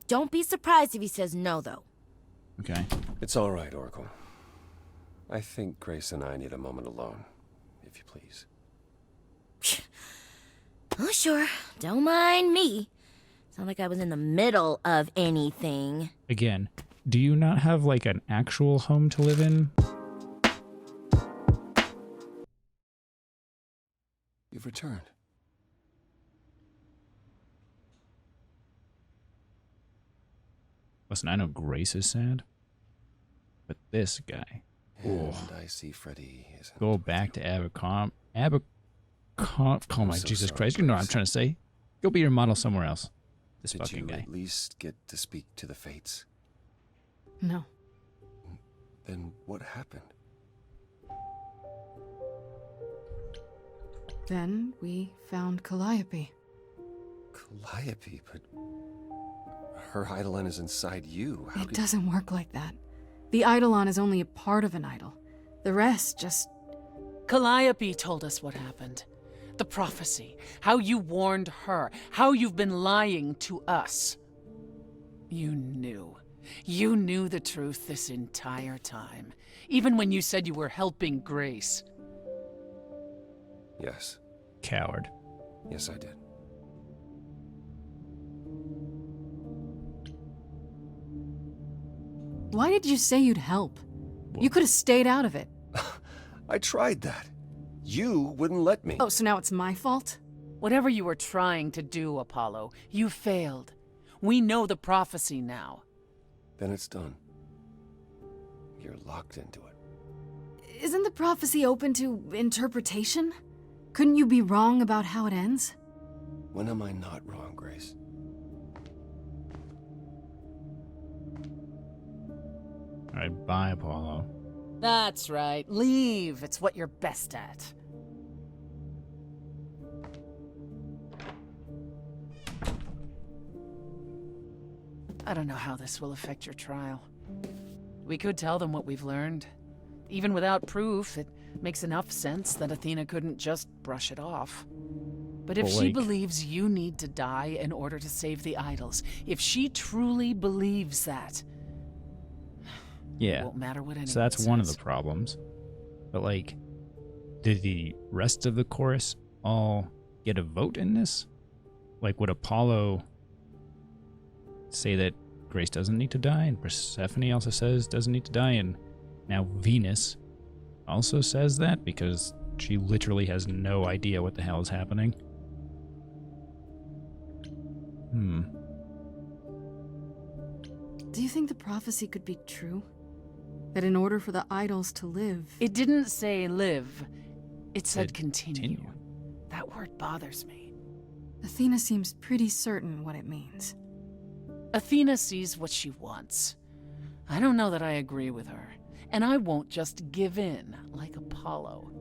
Don't be surprised if he says no, though. Okay. It's all right, Oracle. I think Grace and I need a moment alone, if you please. Oh, sure. Don't mind me. It's not like I was in the middle of anything. Again, do you not have, like, an actual home to live in? You've returned. Listen, I know Grace is sad, but this guy. And I see Freddy is... Go back to oh my so Jesus sorry, Christ, you know what I'm Grace. trying to say. Go be your model somewhere else. This Did fucking you guy. at least get to speak to the Fates? No. Then what happened? Then we found Calliope. Calliope, but... her Eidolon is inside you. How It did... doesn't work like that. The Eidolon is only a part of an idol. The rest just... Calliope told us what happened. The prophecy. How you warned her. How you've been lying to us. You knew. You knew the truth this entire time. Even when you said you were helping Grace. Yes. Coward. Yes, I did. Why did you say you'd help? You could have stayed out of it. I tried that. You wouldn't let me. Oh, so now it's my fault? Whatever you were trying to do, Apollo, you failed. We know the prophecy now. Then it's done. You're locked into it. Isn't the prophecy open to interpretation? Couldn't you be wrong about how it ends? When am I not wrong, Grace? Alright, bye, Apollo. That's right. Leave. It's what you're best at. I don't know how this will affect your trial. We could tell them what we've learned. Even without proof, it makes enough sense that Athena couldn't just brush it off. But if Well, she like- believes you need to die in order to save the idols, if she truly believes that, it Yeah. won't matter what anyone So that's one of the says. problems. But, like, did the rest of the chorus all get a vote in this? Like, would Apollo say that Grace doesn't need to die, and Persephone also says doesn't need to die, and now Venus also says that because she literally has no idea what the hell is happening? Do you think the prophecy could be true? That in order for the idols to live... It didn't say live. It said Said continue. continue. That word bothers me. Athena seems pretty certain what it means. Athena sees what she wants. I don't know that I agree with her. And I won't just give in like Apollo.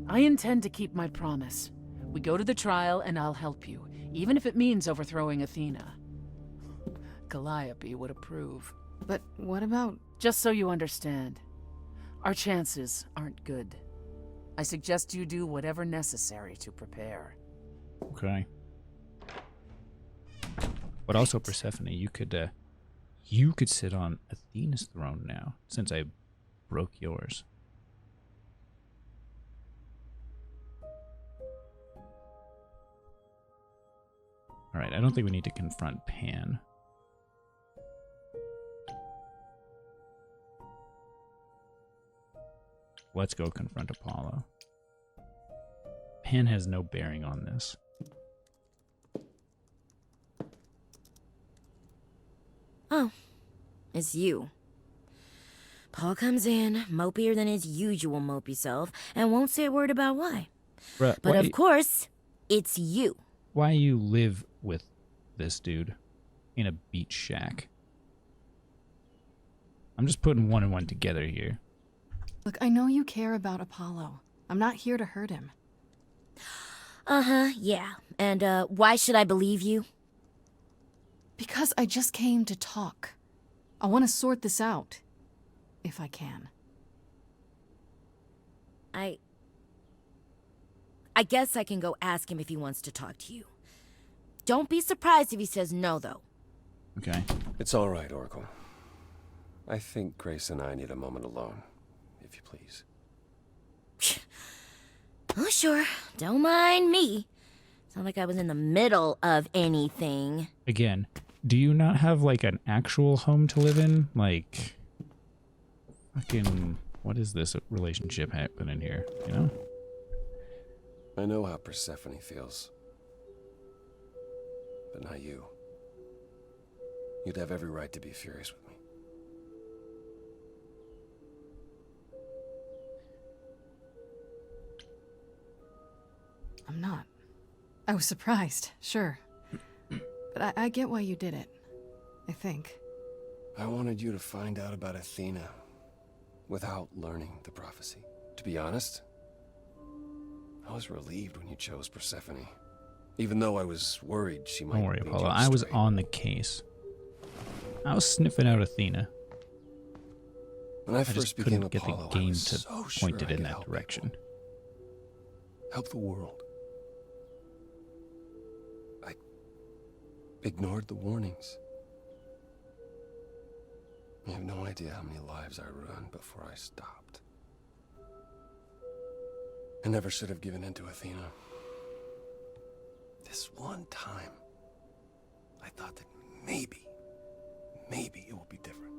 I intend to keep my promise. We go to the trial and I'll help you, even if it means overthrowing Athena. Calliope would approve. But what about... Just so you understand, our chances aren't good. I suggest you do whatever necessary to prepare. Okay. But also, Persephone, you could sit on Athena's throne now, since I broke yours. Alright, I don't think we need to confront Pan. Let's go confront Apollo. Pan has no bearing on this. Oh, it's you. Paul comes in, mopier than his usual mopey self, and won't say a word about why. Bruh, But of course, it's you. why you live with this dude in a beach shack? I'm just putting one and one together here. Look, I know you care about Apollo. I'm not here to hurt him. Uh-huh, yeah. And, why should I believe you? Because I just came to talk. I want to sort this out. If I can. I guess I can go ask him if he wants to talk to you. Don't be surprised if he says no, though. Okay. It's all right, Oracle. I think Grace and I need a moment alone, if you please. Oh, sure. Don't mind me. It's not like I was in the middle of anything. Again, do you not have like an actual home to live in? Like, fucking, what is this relationship happening here? You know? I know how Persephone feels. But not you. You'd have every right to be furious with me. I'm not. I was surprised, sure. But I get why you did it. I think. I wanted you to find out about Athena without learning the prophecy. To be honest, I was relieved when you chose Persephone. Even though I was worried she might Don't worry, lead you Apollo. I was astray. on the case. I was sniffing out Athena. When I I first just became couldn't get the Apollo, I game was to so sure point it I in could that help direction. people. Help the world. I ignored the warnings. You have no idea how many lives I ruined before I stopped. I never should have given in to Athena. This one time, I thought that maybe it will be different.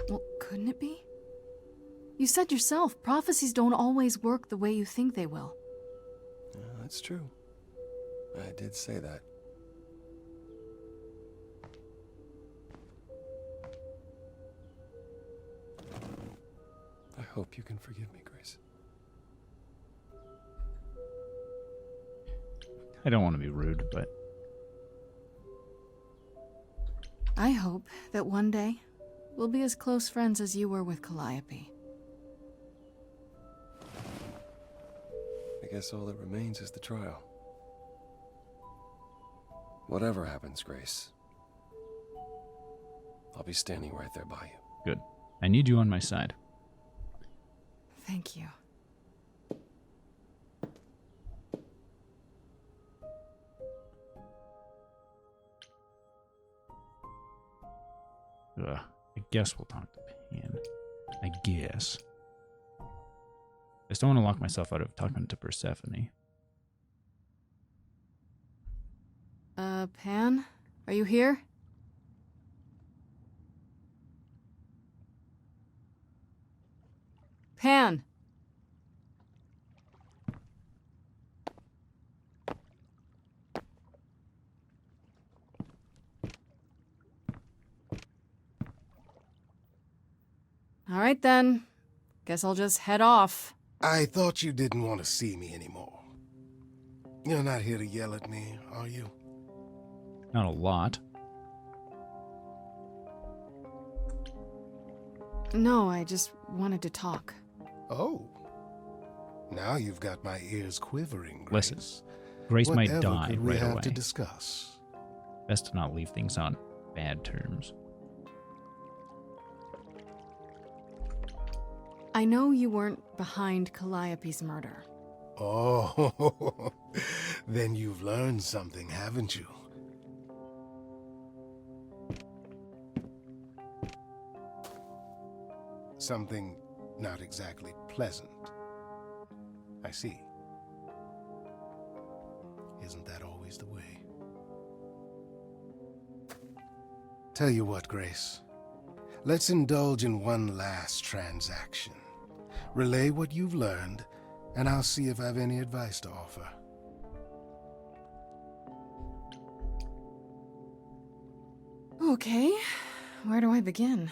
Well, couldn't it be? You said yourself, prophecies don't always work the way you think they will. Yeah, that's true. I did say that. I hope you can forgive me, Grace. I don't want to be rude, but I hope that one day we'll be as close friends as you were with Calliope. I guess all that remains is the trial. Whatever happens, Grace, I'll be standing right there by you. good. I need you on my side. Thank you. Ugh. I guess we'll talk to Pan. I guess. I just don't want to lock myself out of talking to Persephone. Pan? Are you here? Pan! All right then. Guess I'll just head off. I thought you didn't want to see me anymore. You're not here to yell at me, are you? Not a lot. No, I just wanted to talk. Oh. Now you've got my ears quivering, Grace. Listen, Grace might Whatever die could we right have away. to discuss? Best to not leave things on bad terms. I know you weren't behind Calliope's murder. Oh, then you've learned something, haven't you? Something not exactly pleasant. I see. Isn't that always the way? Tell you what, Grace. Let's indulge in one last transaction. Relay what you've learned, and I'll see if I've any advice to offer. Okay, where do I begin?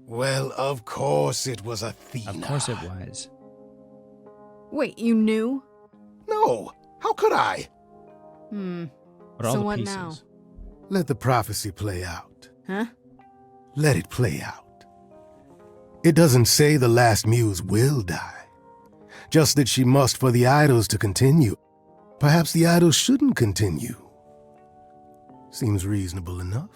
Well, of course it was Athena. Of course it was. Wait, you knew? No, how could I? What are all So the what pieces? now? Let the prophecy play out. Huh? Let it play out. It doesn't say the last muse will die, just that she must for the idols to continue. Perhaps the idols shouldn't continue. Seems reasonable enough.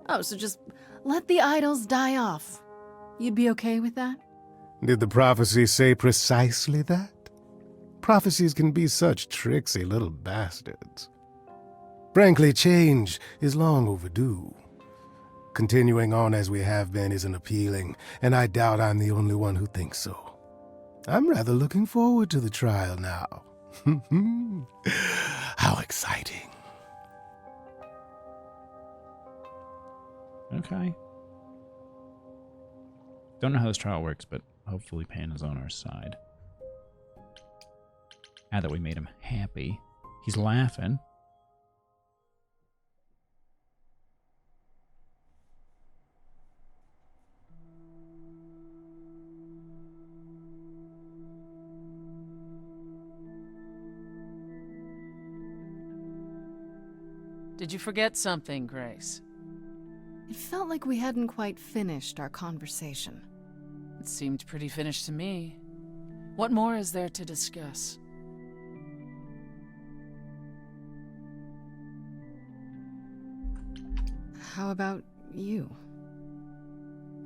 Oh, so just let the idols die off. You'd be okay with that? Did the prophecy say precisely that? Prophecies can be such tricksy little bastards. Frankly, change is long overdue. Continuing on as we have been isn't appealing, and I doubt I'm the only one who thinks so. I'm rather looking forward to the trial now. How exciting. Okay. Don't know how this trial works, but hopefully Pan is on our side. Now that we made him happy, he's laughing. Did you forget something, Grace? It felt like we hadn't quite finished our conversation. It seemed pretty finished to me. What more is there to discuss? How about you?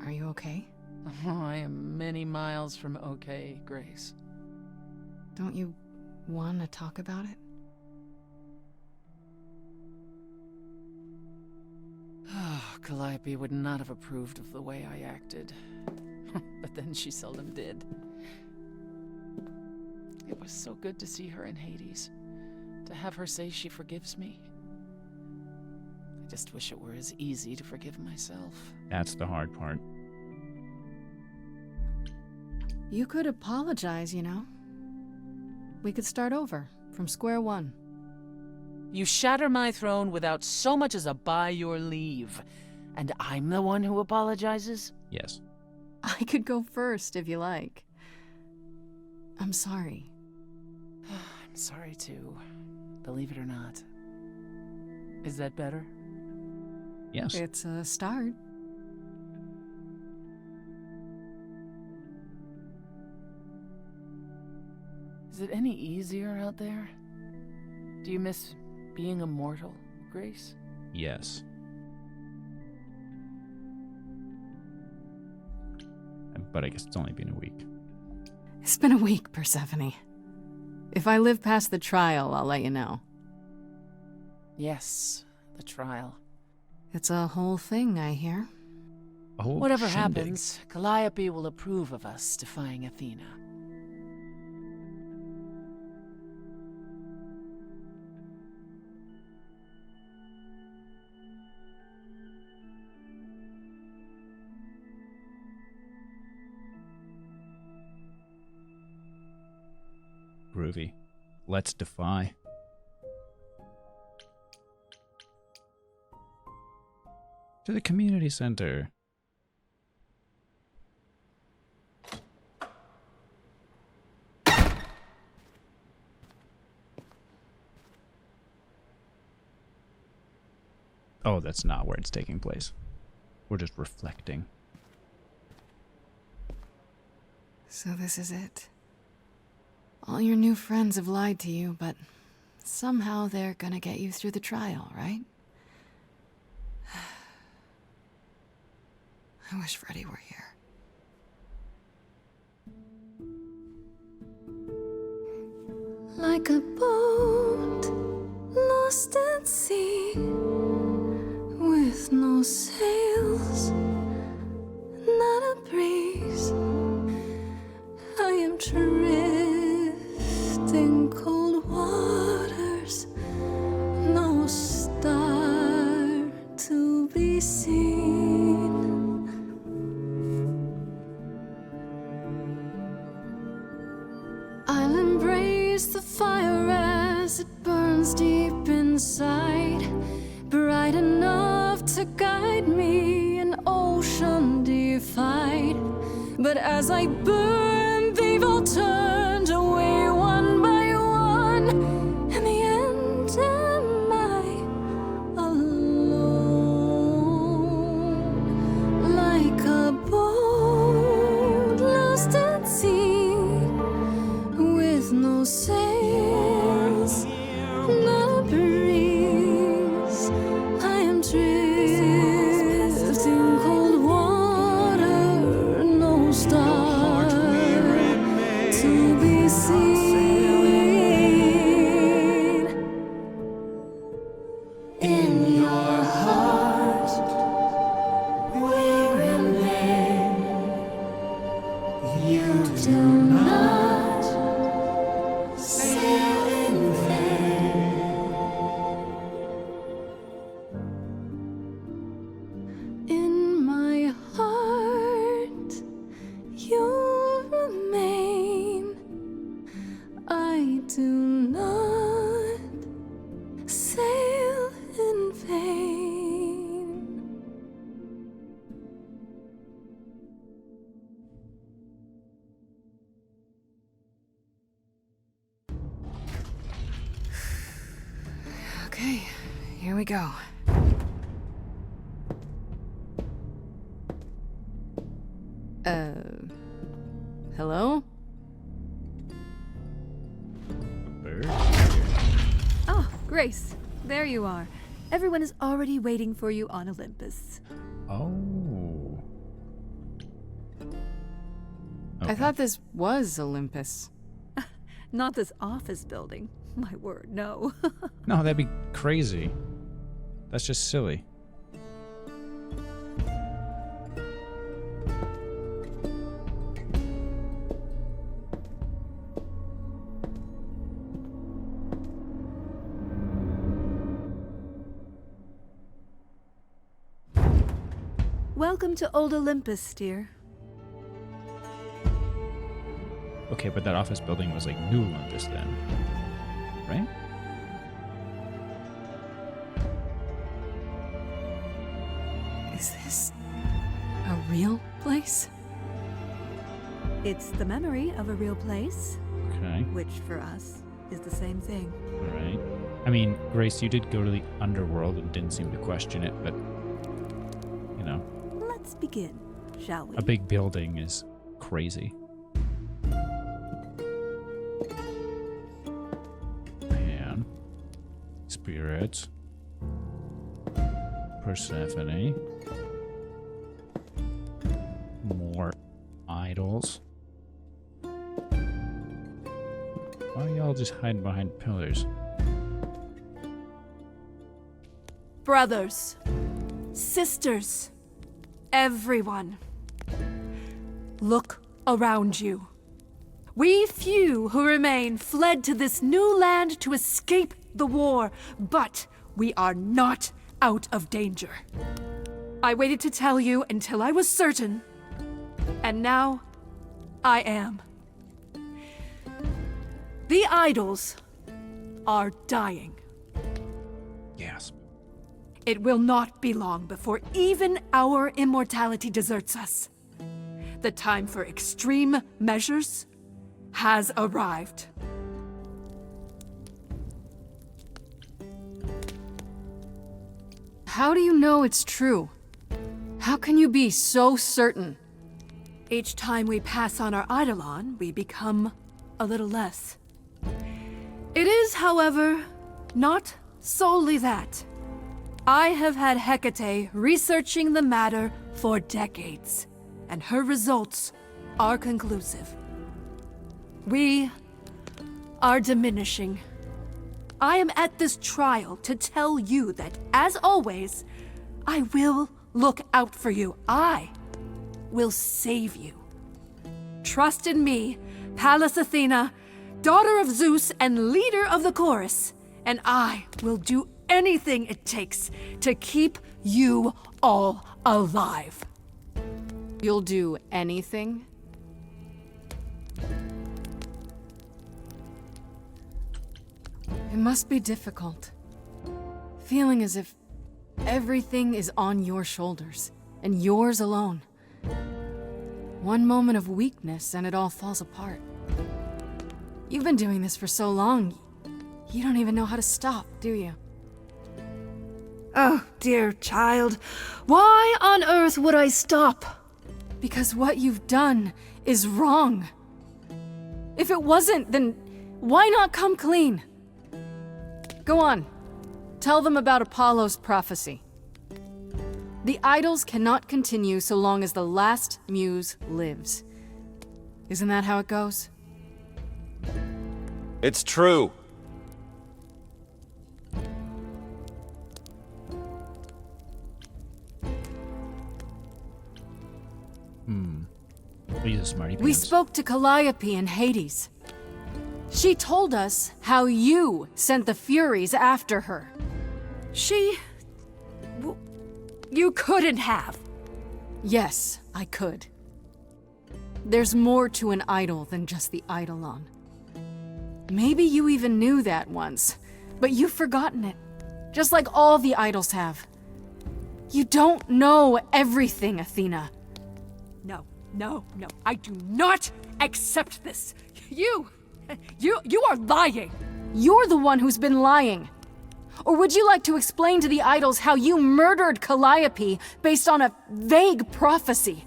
Are you okay? Oh, I am many miles from okay, Grace. Don't you want to talk about it? Calliope would not have approved of the way I acted. But then she seldom did. It was so good to see her in Hades. To have her say she forgives me. I just wish it were as easy to forgive myself. That's the hard part. You could apologize, you know. We could start over, from square one. You shatter my throne without so much as a by your leave. And I'm the one who apologizes? Yes. I could go first, if you like. I'm sorry. I'm sorry too, believe it or not. Is that better? Yes. It's a start. Is it any easier out there? Do you miss being immortal, Grace? Yes. But I guess it's only been a week. It's been a week, Persephone. If I live past the trial, I'll let you know. Yes, the trial. It's a whole thing, I hear. A whole Whatever shindig. happens, Calliope will approve of us defying Athena. Groovy. Let's defy. To the community center. Oh, that's not where it's taking place. We're just reflecting. So this is it. All your new friends have lied to you, but somehow they're gonna get you through the trial, right? I wish Freddy were here. Like a boat lost at sea, with no sails, not a breeze. I am drifting cold waters, no star to be seen. I'll embrace the fire as it burns deep inside, bright enough to guide me, an ocean defied. But as I burn, they've all turned away one by one. In the end, am I alone? Like a boat lost at sea, with no sails, no breeze. I am drifting go. Hello? Bird? Oh, Grace, there you are. Everyone is already waiting for you on Olympus. Oh. I thought this was Olympus. Not this office building. My word, no. No, that'd be crazy. That's just silly. Welcome to Old Olympus, dear. Okay, but that office building was like New Olympus then, right? Is this a real place? It's the memory of a real place, Okay, which for us is the same thing. all right. I mean, Grace, you did go to the underworld and didn't seem to question it, but, you know, Let's begin, shall we? a big building is crazy. Man. Spirits. Persephone. More idols. Why are y'all just hiding behind pillars? Brothers, sisters, everyone, look around you. We few who remain fled to this new land to escape the war, but we are not out of danger. I waited to tell you until I was certain, and now I am. The idols are dying. Gasp. It will not be long before even our immortality deserts us. The time for extreme measures has arrived. How do you know it's true? How can you be so certain? Each time we pass on our eidolon, we become a little less. It is, however, not solely that. I have had Hecate researching the matter for decades, and her results are conclusive. We are diminishing. I am at this trial to tell you that, as always, I will look out for you. I will save you. Trust in me, Pallas Athena, daughter of Zeus and leader of the chorus, and I will do anything it takes to keep you all alive. You'll do anything? It must be difficult. Feeling as if everything is on your shoulders, and yours alone. One moment of weakness and it all falls apart. You've been doing this for so long, you don't even know how to stop, do you? Oh, dear child, why on earth would I stop? Because what you've done is wrong. If it wasn't, then why not come clean? Go on. Tell them about Apollo's prophecy. The idols cannot continue so long as the last muse lives. Isn't that how it goes? It's true. He's a smarty pants. We spoke to Calliope in Hades. She told us how you sent the Furies after her. You couldn't have. Yes, I could. There's more to an idol than just the eidolon. Maybe you even knew that once, but you've forgotten it, just like all the idols have. You don't know everything, Athena. No, I do not accept this. You are lying. You're the one who's been lying. Or would you like to explain to the idols how you murdered Calliope based on a vague prophecy?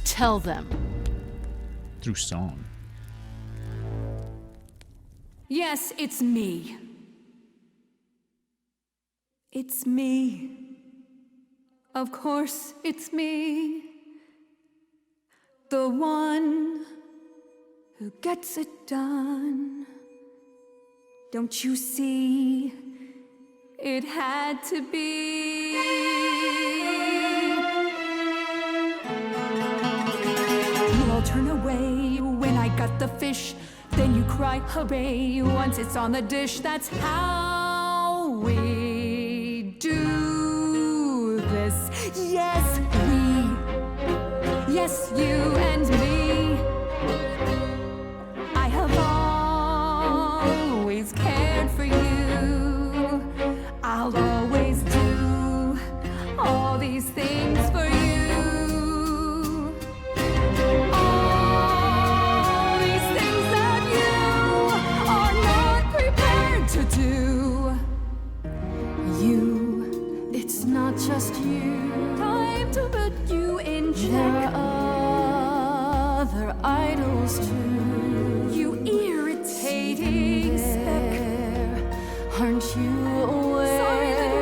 Tell them. Through song. Yes, it's me. It's me. Of course, it's me. The one who gets it done. Don't you see? It had to be. You all turn away when I got the fish. Then you cry hooray once it's on the dish. That's how we do this. Yes, we. Yes, you and me. I have always cared for you. I'll always do all these things for you. All these things that you are not prepared to do. You, it's not just you. Time to put you in check. There are other idols too. You irritating speck. Aren't you aware? Sorry, little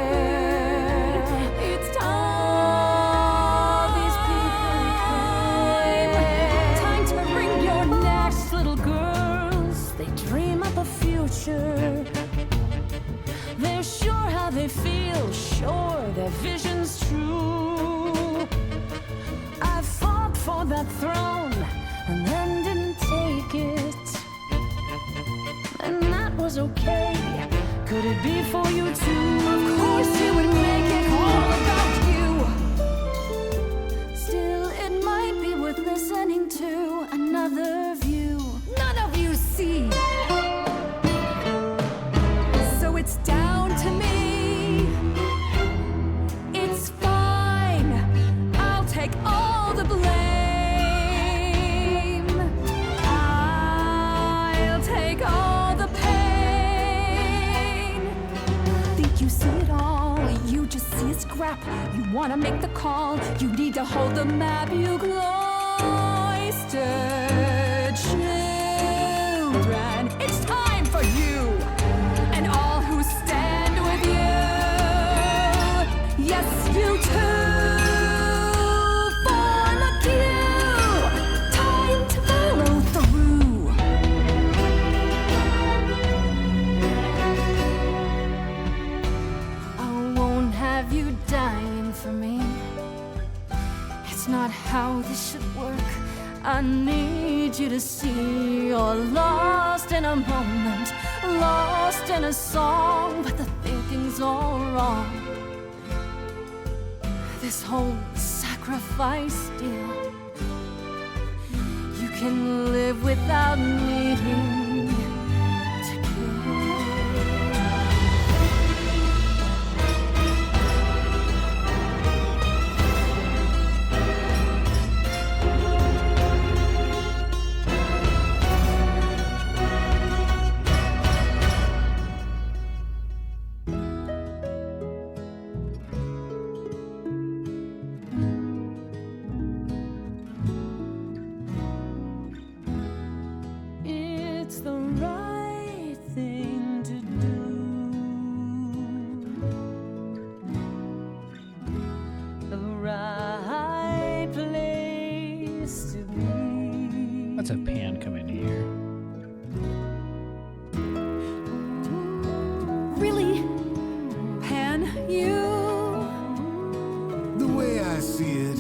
bird. It's time. These people came. Time to bring your next little girls. They dream up a future. They're sure how they feel, sure their vision's true. I fought for that throne and then didn't take it. And that was okay. Could it be for you too? Of course you would make it all about you. Still, it might be worth listening to another view. None of you see. So it's down to me. It's fine. I'll take all the blame. I'll take all the pain. Think you see it all? You just see a scrap. You wanna make the call. You need to hold the map. You cloistered children. It's time for you and all who stand with you. Yes, you too. Form a queue. Time to follow through. I won't have you dying for me. It's not how this should work. I need you to see you're lost in a moment, lost in a song, but the thinking's all wrong. This whole sacrifice deal, you can live without needing to kill. It's the right thing to do. The right place to be. Let's have Pan come in here. Really? Pan, you? The way I see it,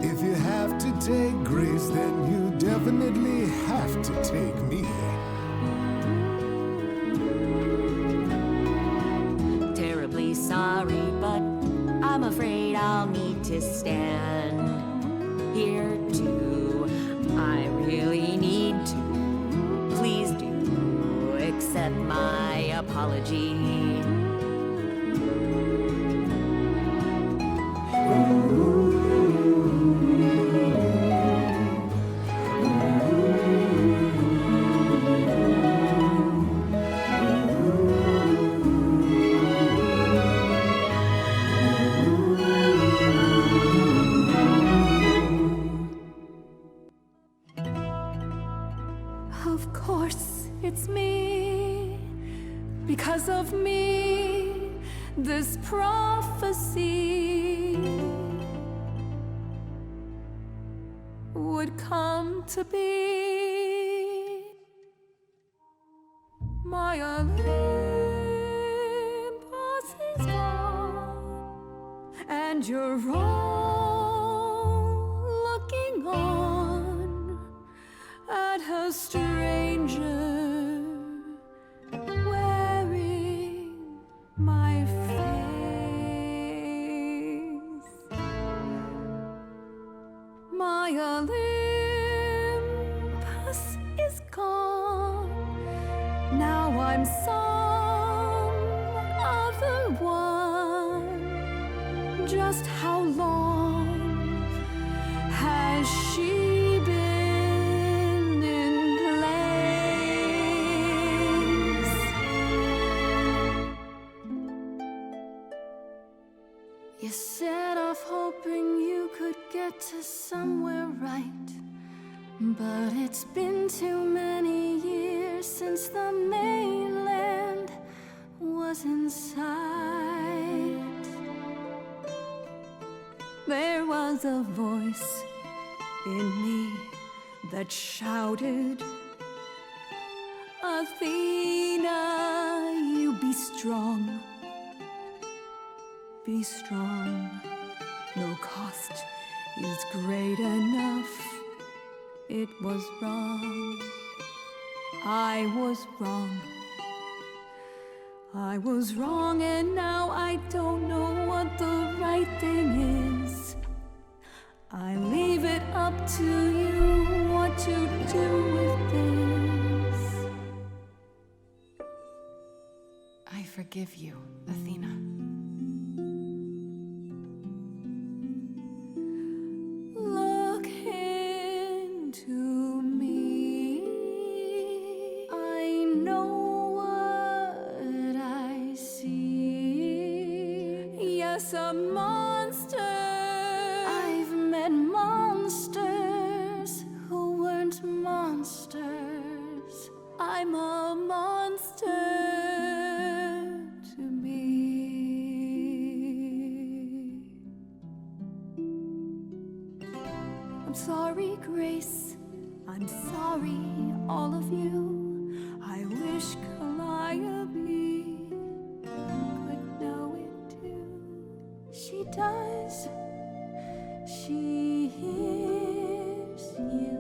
if you have to take Grace, then you definitely have to take me. Terribly sorry, but I'm afraid I'll need to stand here too. I really need to. Please do accept my apology. this prophecy would come to be. My Olympus is gone, and you're all looking on at a stranger wearing my face. My Olympus is gone. Now I'm some other one. Just how long has she been in place? You set off hoping you could get to somewhere right, but it's been too many years since the mainland was in sight. There was a voice in me that shouted, Athena, you be strong. Be strong. No cost is great enough. It was wrong. I was wrong. I was wrong, and now I don't know what the right thing is. I leave it up to you what to do with this. I forgive you, Athena. Look into me. I know what I see. Yes, a monster. I've met monsters who weren't monsters. I'm a monster to me. I'm sorry, Grace. I'm sorry, all of you. I wish Calliope could know it too. She does. She hears you.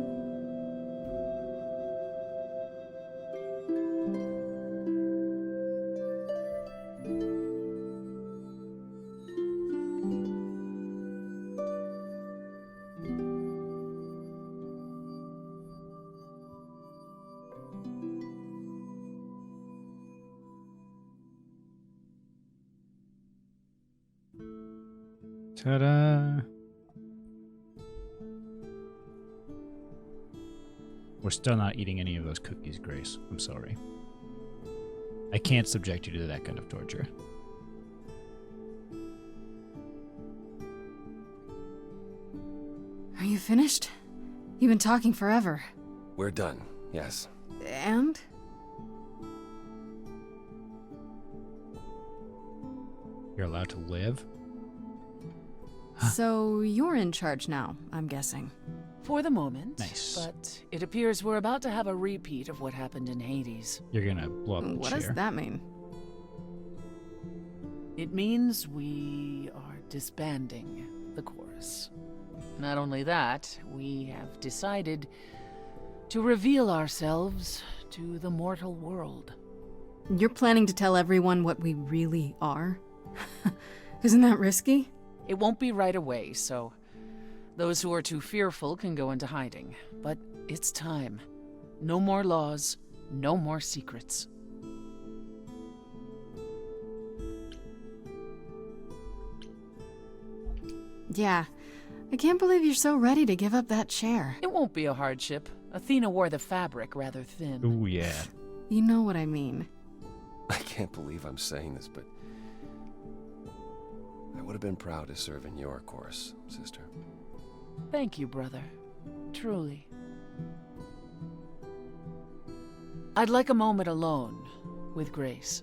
Ta-da! We're still not eating any of those cookies, Grace. I'm sorry. I can't subject you to that kind of torture. Are you finished? You've been talking forever. We're done, yes. And? You're allowed to live? So you're in charge now, I'm guessing. For the moment. Nice. But it appears we're about to have a repeat of what happened in Hades. You're gonna blow up the What chair. does that mean? It means we are disbanding the chorus. Not only that, we have decided to reveal ourselves to the mortal world. You're planning to tell everyone what we really are? Isn't that risky? It won't be right away, so those who are too fearful can go into hiding. But it's time. No more laws, no more secrets. Yeah. I can't believe you're so ready to give up that chair. It won't be a hardship. Athena wore the fabric rather thin. Ooh, yeah. You know what I mean. I can't believe I'm saying this, but I would have been proud to serve in your chorus, sister. Thank you, brother. Truly. I'd like a moment alone with Grace.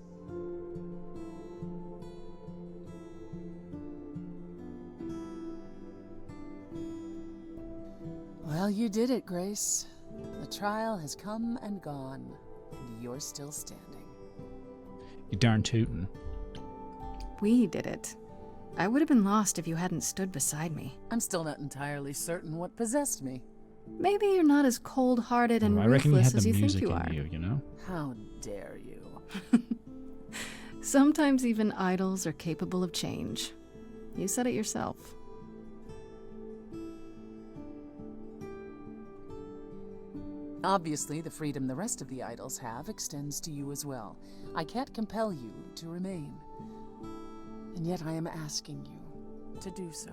Well, you did it, Grace. The trial has come and gone, and you're still standing. You darn tootin'. We did it. I would have been lost if you hadn't stood beside me. I'm still not entirely certain what possessed me. Maybe you're not as cold-hearted and I reckon you ruthless had as the you think music you in are. you know? How dare you? Sometimes even idols are capable of change. You said it yourself. Obviously, the freedom the rest of the idols have extends to you as well. I can't compel you to remain. And yet I am asking you to do so.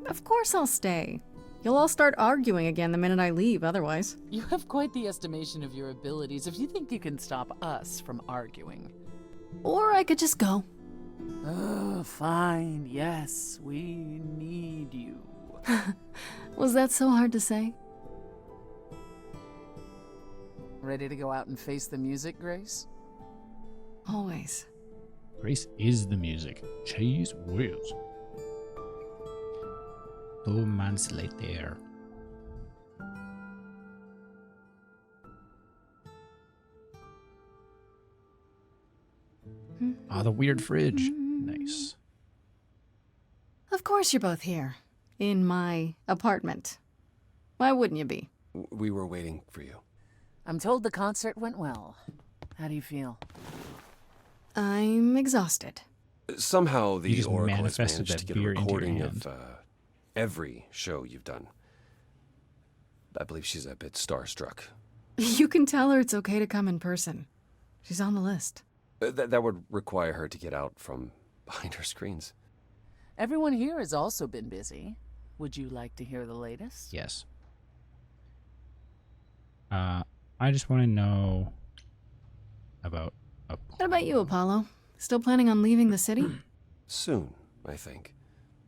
Of course I'll stay. You'll all start arguing again the minute I leave, otherwise. You have quite the estimation of your abilities if you think you can stop us from arguing. Or I could just go. Oh, fine. Yes, we need you. Was that so hard to say? Ready to go out and face the music, Grace? Always. Grace is the music. Cheese whiz. 2 months later. Ah, the weird fridge. Nice. Of course you're both here. In my apartment. Why wouldn't you be? We were waiting for you. I'm told the concert went well. How do you feel? I'm exhausted. Somehow You the just Oracle has manifested managed that to get a beer into your recording hand. of every show you've done. I believe she's a bit starstruck. You can tell her it's okay to come in person. She's on the list. That would require her to get out from behind her screens. Everyone here has also been busy. Would you like to hear the latest? Yes. I just want to know about What about you, Apollo? Still planning on leaving the city? Soon, I think.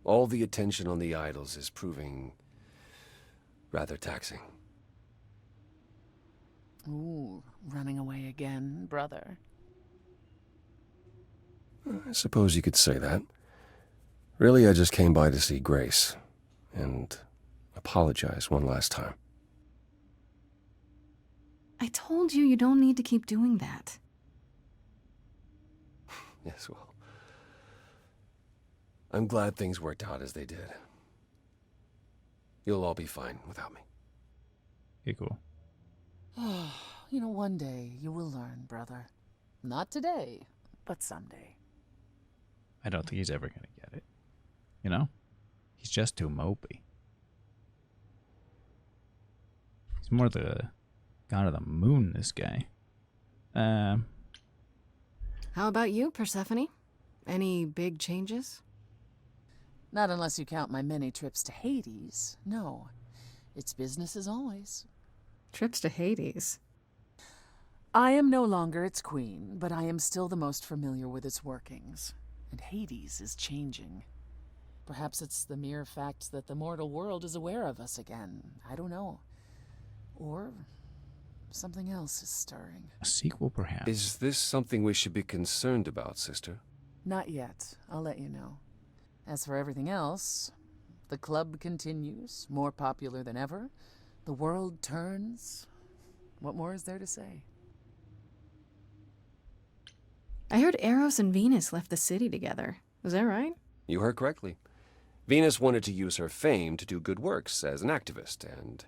All the attention on the idols is proving rather taxing. Ooh, running away again, brother. I suppose you could say that. Really, I just came by to see Grace and apologize one last time. I told you you don't need to keep doing that. Yes, well, I'm glad things worked out as they did. You'll all be fine without me. Okay, cool. You know, one day you will learn, brother. Not today, but someday. I don't think he's ever going to get it. You know? He's just too mopey. He's more the god of the moon, this guy. How about you, Persephone? Any big changes? Not unless you count my many trips to Hades. No. It's business as always. Trips to Hades. I am no longer its queen, but I am still the most familiar with its workings. And Hades is changing. Perhaps it's the mere fact that the mortal world is aware of us again. I don't know. Or something else is stirring. A sequel, perhaps. Is this something we should be concerned about, sister? Not yet. I'll let you know. As for everything else, the club continues, more popular than ever. The world turns. What more is there to say? I heard Eros and Venus left the city together. Is that right? You heard correctly. Venus wanted to use her fame to do good works as an activist, and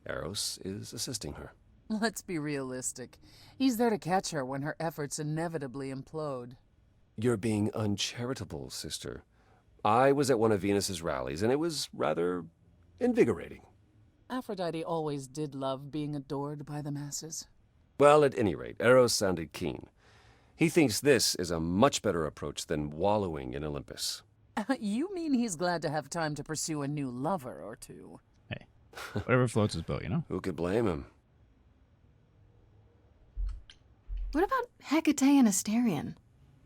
Eros is assisting her. Let's be realistic. He's there to catch her when her efforts inevitably implode. You're being uncharitable, sister. I was at one of Venus's rallies, and it was rather invigorating. Aphrodite always did love being adored by the masses. Well, at any rate, Eros sounded keen. He thinks this is a much better approach than wallowing in Olympus. You mean he's glad to have time to pursue a new lover or two? Hey, whatever floats his boat, you know? Who could blame him? What about Hecate and Asterion?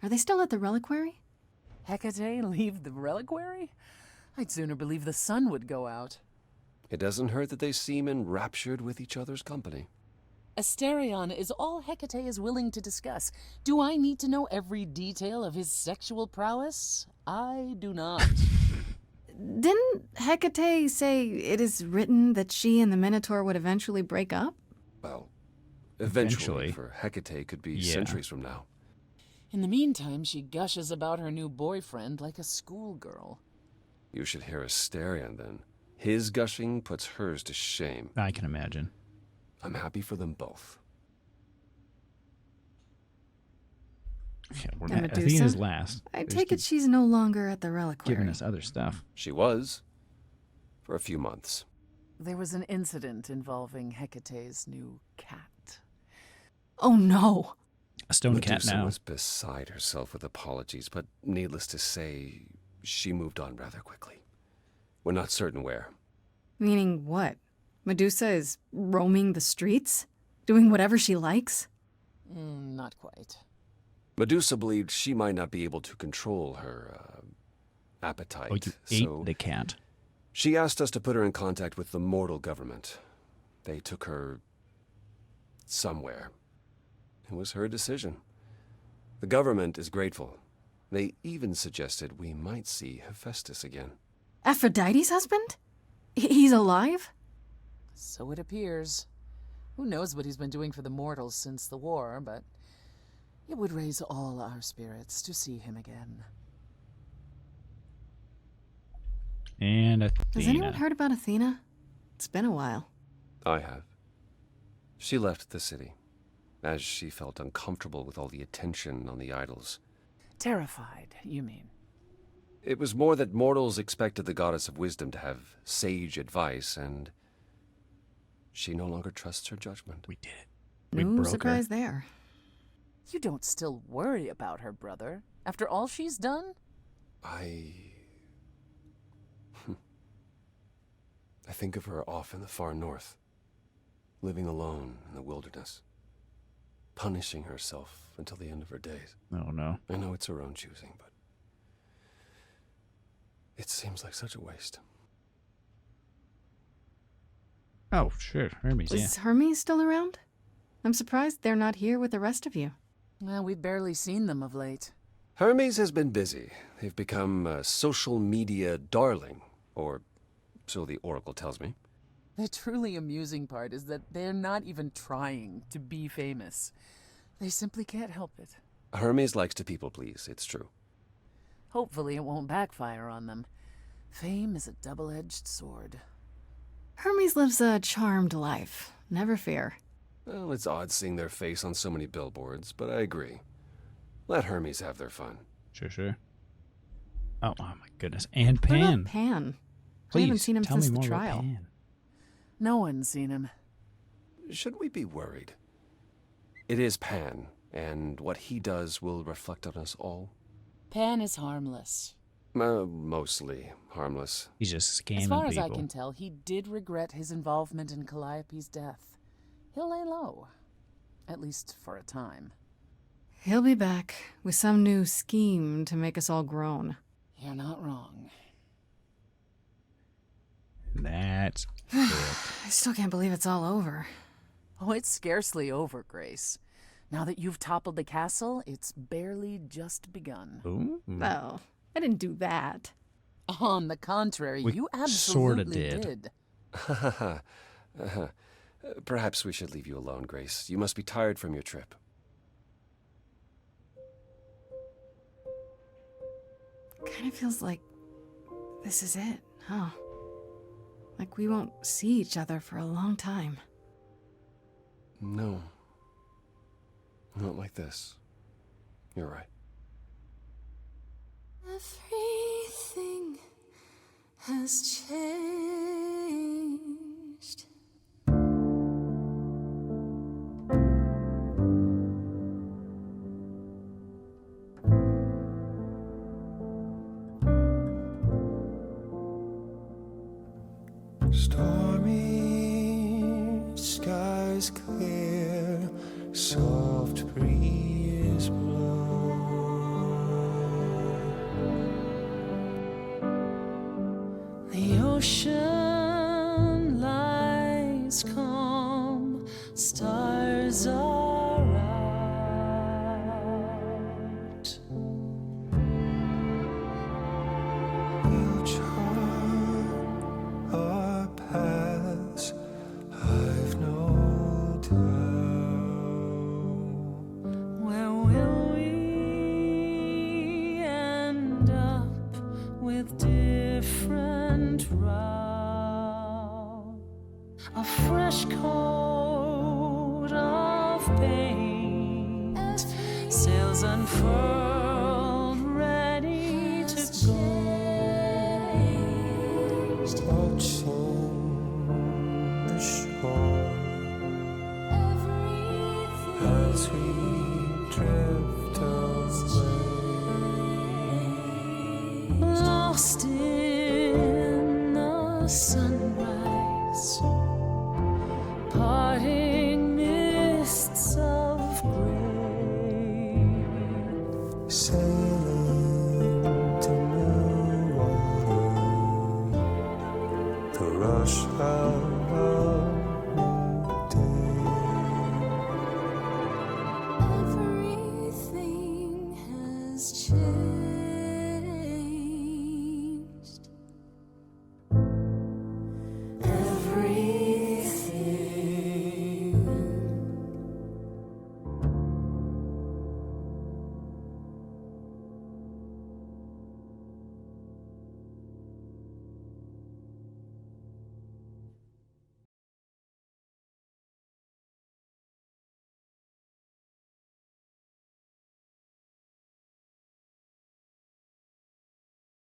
Are they still at the reliquary? Hecate leave the reliquary? I'd sooner believe the sun would go out. It doesn't hurt that they seem enraptured with each other's company. Asterion is all Hecate is willing to discuss. Do I need to know every detail of his sexual prowess? I do not. Didn't Hecate say it is written that she and the Minotaur would eventually break up? Well, Eventually. eventually for Hecate could be Yeah. centuries from now. In the meantime, she gushes about her new boyfriend like a schoolgirl. You should hear Asterion then. His gushing puts hers to shame. I can imagine. I'm happy for them both. Yeah, we're And not, Medusa? Athena's last. I They just take it keep she's no longer at the reliquary. giving us other stuff. She was. For a few months. There was an incident involving Hecate's new cat. Oh no! A stone cat Medusa now. was beside herself with apologies, but needless to say, she moved on rather quickly. We're not certain where. Meaning what? Medusa is roaming the streets? Doing whatever she likes? Not quite. Medusa believed she might not be able to control her appetite, Oh, you so ate the cat. she asked us to put her in contact with the mortal government. They took her somewhere. It was her decision. The government is grateful. They even suggested we might see Hephaestus again. Aphrodite's husband? He's alive? So it appears. Who knows what he's been doing for the mortals since the war, but it would raise all our spirits to see him again. And Athena. Has anyone heard about Athena? It's been a while. I have. She left the city, as she felt uncomfortable with all the attention on the idols. Terrified, you mean? It was more that mortals expected the goddess of wisdom to have sage advice, and she no longer trusts her judgment. We did it. We No broke surprise her. there. You don't still worry about her, brother, after all she's done? I think of her off in the far north, living alone in the wilderness, punishing herself until the end of her days. Oh no. I know it's her own choosing, but it seems like such a waste. Oh, sure. Hermes, yeah. Is Hermes still around? I'm surprised they're not here with the rest of you. Well, we've barely seen them of late. Hermes has been busy. They've become a social media darling, or so the Oracle tells me. The truly amusing part is that they're not even trying to be famous. They simply can't help it. Hermes likes to people please, it's true. Hopefully it won't backfire on them. Fame is a double-edged sword. Hermes lives a charmed life. Never fear. Well, it's odd seeing their face on so many billboards, but I agree. Let Hermes have their fun. Sure. Oh my goodness. And What about Pan. Pan? Please, I haven't seen him tell since me the more about trial. Pan. No one's seen him. Should we be worried? It is Pan, and what he does will reflect on us all. Pan is harmless. Mostly harmless. He's just scamming As far as people. I can tell, he did regret his involvement in Calliope's death. He'll lay low. At least for a time. He'll be back with some new scheme to make us all groan. You're not wrong. That's it. I still can't believe it's all over. Oh, it's scarcely over, Grace. Now that you've toppled the castle, it's barely just begun. Ooh. Well, I didn't do that. On the contrary, We you sorta absolutely did. Perhaps we should leave you alone, Grace. You must be tired from your trip. Kind of feels like this is it, huh? Like we won't see each other for a long time. No. Not like this. You're right. Everything has changed. Stormy skies clear, soft breeze blow. The ocean out. We'll chart our paths, I've no doubt. Where will we end up with different routes? A fresh coat of paint, sails unfurled, ready to go. Watching the shore as we drift away. Lost in the sun.